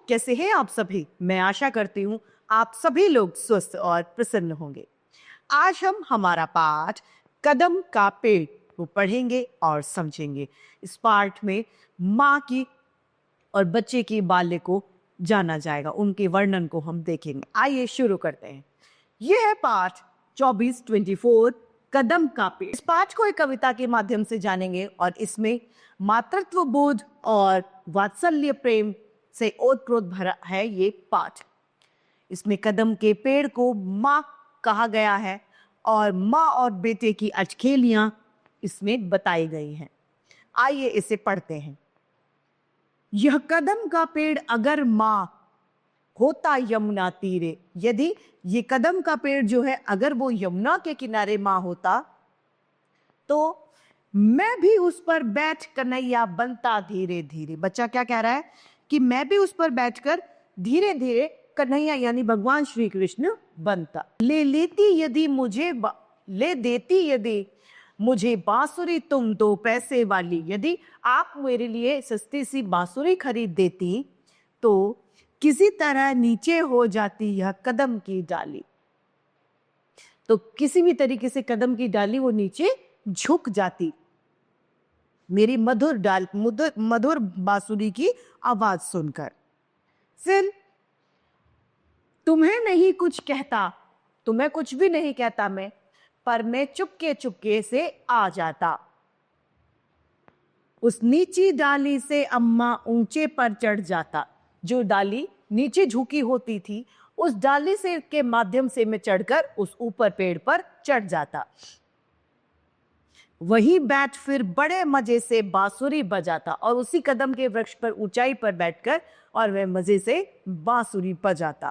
कैसे हैं आप सभी? मैं आशा करती हूँ आप सभी लोग स्वस्थ और प्रसन्न होंगे। आज हम हमारा पाठ कदम का पेड़ को पढ़ेंगे और समझेंगे। इस पाठ में माँ की और बच्चे की बाल्य को जाना जाएगा, उनके वर्णन को हम देखेंगे। आइए शुरू करते हैं। यह है पाठ 24 कदम का पेड़। इस पाठ को एक कविता के माध्यम से जानेंगे और इसमें मातृत्व बोध और वात्सल्य प्रेम से ओतप्रोत भरा है ये पाठ। इसमें कदम के पेड़ को माँ कहा गया है और माँ और बेटे की अटखेलियां इसमें बताई गई हैं। आइए इसे पढ़ते हैं। यह कदम का पेड़ अगर माँ होता यमुना तीरे, यदि ये कदम का पेड़ जो है अगर वो यमुना के किनारे माँ होता तो मैं भी उस पर बैठ कन्हैया बनता धीरे धीरे। बच्चा क्या कह रहा है कि मैं भी उस पर बैठकर धीरे धीरे कन्हैया यानी भगवान श्री कृष्ण बनता। ले देती यदि मुझे बांसुरी तुम 2 पैसे वाली, यदि आप मेरे लिए सस्ती सी बांसुरी खरीद देती तो किसी तरह नीचे हो जाती यह कदम की डाली। तो किसी भी तरीके से कदम की डाली वो नीचे झुक जाती मेरी मधुर बांसुरी की आवाज सुनकर। फिर तुम्हें नहीं कुछ कहता, तुम्हें कुछ भी नहीं कहता मैं, पर मैं चुपके चुपके से आ जाता। उस नीची डाली से अम्मा ऊंचे पर चढ़ जाता। जो डाली नीचे झुकी होती थी उस डाली से के माध्यम से मैं चढ़कर उस ऊपर पेड़ पर चढ़ जाता। वही बैठ फिर बड़े मजे से बांसुरी बजाता और उसी कदम के वृक्ष पर ऊंचाई पर बैठकर और वह मजे से बांसुरी बजाता।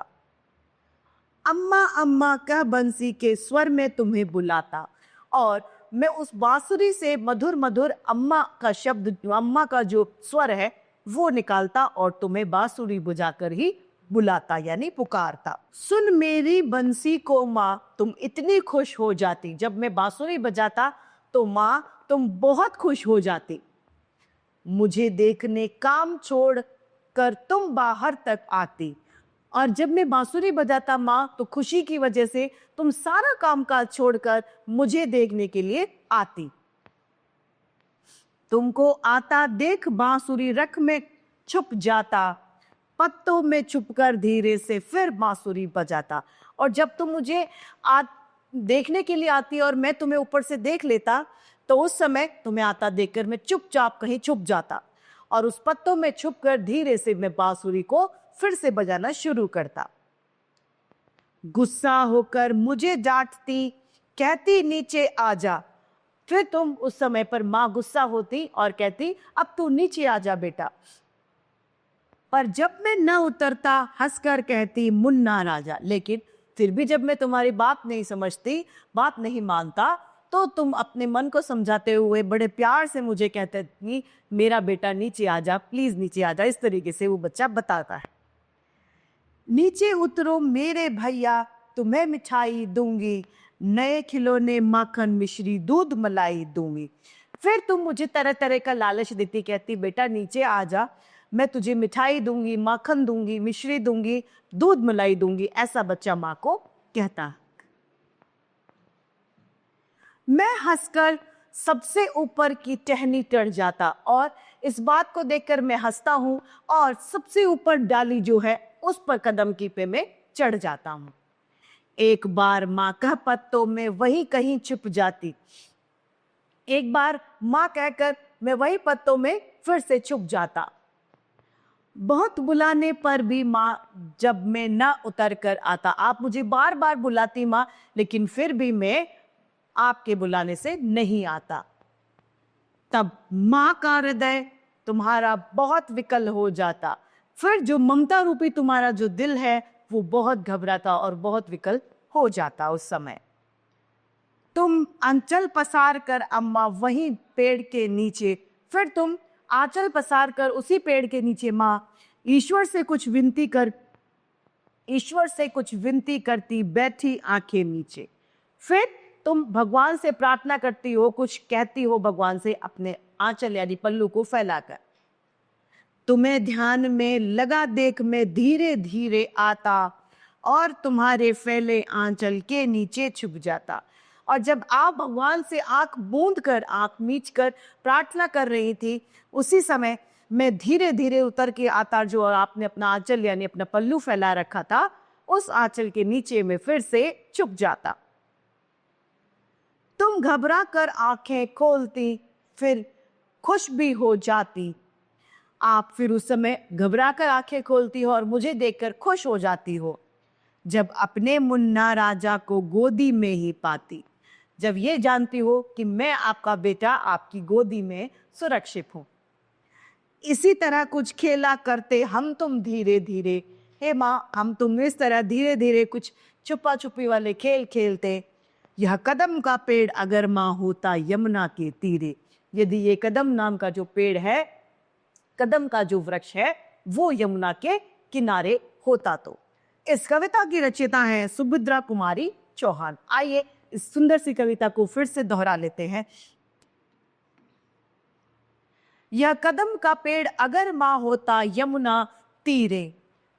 अम्मा अम्मा कह बंसी के स्वर में तुम्हें बुलाता और मैं उस बांसुरी से मधुर मधुर अम्मा का शब्द, अम्मा का जो स्वर है वो निकालता और तुम्हें बांसुरी बुझाकर ही बुलाता यानी पुकारता। सुन मेरी बंसी को माँ तुम इतनी खुश हो जाती। जब मैं बांसुरी बजाता तो माँ तुम बहुत खुश हो जाती। मुझे देखने काम छोड़ कर तुम बाहर तक आती। और जब मैं बांसुरी बजाता माँ तो खुशी की वजह से तुम सारा काम काज छोड़कर मुझे देखने के लिए आती। तुमको आता देख बांसुरी रख में छुप जाता, पत्तों में छुपकर धीरे से फिर बांसुरी बजाता। और जब तुम मुझे देखने के लिए आती और मैं तुम्हें ऊपर से देख लेता तो उस समय तुम्हें आता देखकर मैं चुपचाप कहीं छुप जाता और उस पत्तों में छुपकर धीरे से मैं बांसुरी को फिर से बजाना शुरू करता। गुस्सा होकर मुझे डांटती, कहती नीचे आ जा। फिर तुम उस समय पर माँ गुस्सा होती और कहती अब तू नीचे आ जा बेटा। पर जब मैं न उतरता हंसकर कहती मुन्ना राजा। लेकिन फिर भी जब मैं तुम्हारी बात नहीं समझती, बात नहीं मानता तो तुम अपने मन को समझाते हुए बड़े प्यार से मुझे कहते कि मेरा बेटा नीचे आ जा, प्लीज नीचे आ जा। इस तरीके से वो बच्चा बताता है। नीचे उतरो मेरे भैया तुम्हें मिठाई दूंगी, नए खिलौने माखन मिश्री दूध मलाई दूंगी। फिर तुम मुझे तरह तरह का लालच देती, कहती बेटा नीचे आ जा, मैं तुझे मिठाई दूंगी, माखन दूंगी, मिश्री दूंगी, दूध मलाई दूंगी। ऐसा बच्चा माँ को कहता। मैं हंसकर सबसे ऊपर की टहनी चढ़ जाता और इस बात को देखकर मैं हंसता हूं और सबसे ऊपर डाली जो है उस पर कदम की पे में चढ़ जाता हूं। एक बार माँ कह पत्तों में वही कहीं छुप जाती। एक बार माँ कहकर मैं वही पत्तों में फिर से छुप जाता। बहुत बुलाने पर भी माँ जब मैं न उतर कर आता, आप मुझे बार बार बुलाती माँ लेकिन फिर भी मैं आपके बुलाने से नहीं आता। तब माँ का हृदय तुम्हारा बहुत विकल हो जाता। फिर जो ममता रूपी तुम्हारा जो दिल है वो बहुत घबराता और बहुत विकल हो जाता। उस समय तुम अंचल पसार कर अम्मा वहीं पेड़ के नीचे, फिर तुम आंचल पसार कर उसी पेड़ के नीचे माँ ईश्वर से कुछ विनती करती बैठी आंखें नीचे। फिर तुम भगवान से प्रार्थना करती हो, कुछ कहती हो भगवान से अपने आंचल यानी पल्लू को फैलाकर। तुम्हें ध्यान में लगा देख मैं धीरे धीरे आता और तुम्हारे फैले आंचल के नीचे छुप जाता। और जब आप भगवान से आंख मूंद कर, आंख मीच कर प्रार्थना कर रही थी, उसी समय मैं धीरे धीरे उतर के आता, जो आपने अपना आंचल यानी अपना पल्लू फैला रखा था, उस आंचल के नीचे में फिर से छुप जाता। तुम घबरा कर आंखें खोलती, फिर खुश भी हो जाती। आप फिर उस समय घबरा कर आंखें खोलती हो और मुझे देखकर खुश हो जाती हो, जब अपने मुन्ना राजा को गोदी में ही पाती, जब ये जानती हो कि मैं आपका बेटा आपकी गोदी में सुरक्षित हूं। इसी तरह कुछ खेला करते हम तुम धीरे धीरे, हे माँ हम तुम इस तरह धीरे धीरे कुछ छुपा छुपी वाले खेल खेलते। यह कदम का पेड़ अगर माँ होता यमुना के तीरे, यदि ये कदम नाम का जो पेड़ है, कदम का जो वृक्ष है, वो यमुना के किनारे होता तो। इस कविता की रचयिता है सुभद्रा कुमारी चौहान। आइए इस सुंदर सी कविता को फिर से दोहरा लेते हैं। यह कदम का पेड़ अगर माँ होता यमुना तीरे,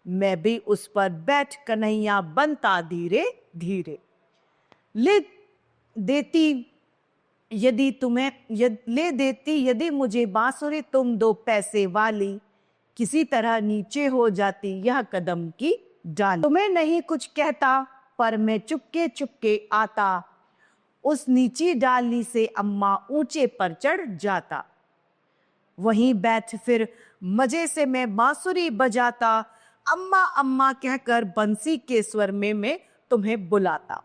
मैं भी उस पर बैठ कन्हैया बनता धीरे धीरे। ले देती यदि मुझे बांसुरी तुम 2 पैसे वाली, किसी तरह नीचे हो जाती यह कदम की डाली। तुम्हें नहीं कुछ कहता पर मैं चुपके चुपके आता, उस नीची डाली से अम्मा ऊंचे पर चढ़ जाता। वहीं बैठ फिर मजे से मैं बांसुरी बजाता, अम्मा अम्मा कहकर बंसी के स्वर में मैं तुम्हें बुलाता।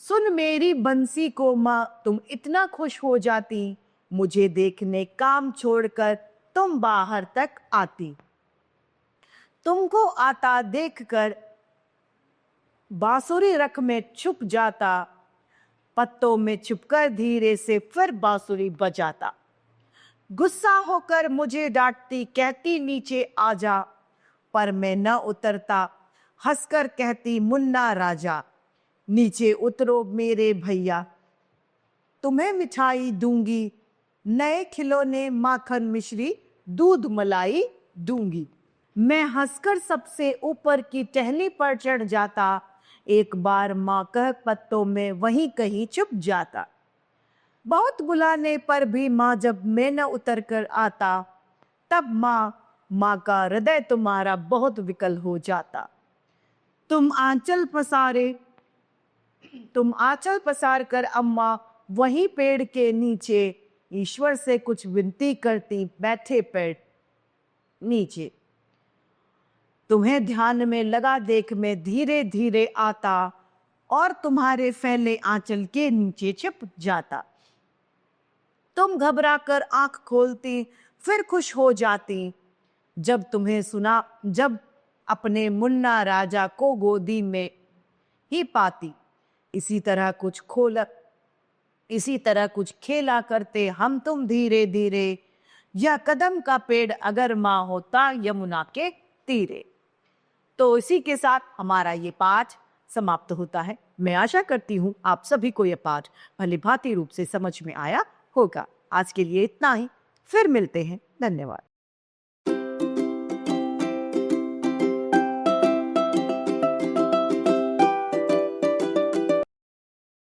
सुन मेरी बंसी को माँ तुम इतना खुश हो जाती, मुझे देखने काम छोड़कर तुम बाहर तक आती। तुमको आता देखकर बांसुरी रख में छुप जाता, पत्तों में छुपकर धीरे से फिर बांसुरी बजाता। गुस्सा होकर मुझे डांटती कहती नीचे आजा, पर मैं न उतरता हंसकर कहती मुन्ना राजा, नीचे उतरो मेरे भैया तुम्हें मिठाई दूंगी, नए खिलौने माखन मिश्री दूध मलाई दूंगी। मैं हंसकर सबसे ऊपर की टहनी पर चढ़ जाता, एक बार माँ कह पत्तों में वहीं कहीं छुप जाता। बहुत बुलाने पर भी माँ जब मैं न उतर कर आता, तब माँ का हृदय तुम्हारा बहुत विकल हो जाता। तुम आंचल पसार कर अम्मा वहीं पेड़ के नीचे ईश्वर से कुछ विनती करती बैठे पेड़ नीचे। तुम्हें ध्यान में लगा देख मैं धीरे धीरे आता और तुम्हारे फैले आंचल के नीचे छिप जाता। तुम घबरा कर आंख खोलती फिर खुश हो जाती, जब अपने मुन्ना राजा को गोदी में ही पाती। इसी तरह कुछ खेला करते हम तुम धीरे धीरे, यह कदम का पेड़ अगर माँ होता यमुना के तीरे। तो इसी के साथ हमारा ये पाठ समाप्त होता है। मैं आशा करती हूँ आप सभी को यह पाठ भली भांति रूप से समझ में आया होगा। आज के लिए इतना ही, फिर मिलते हैं। धन्यवाद।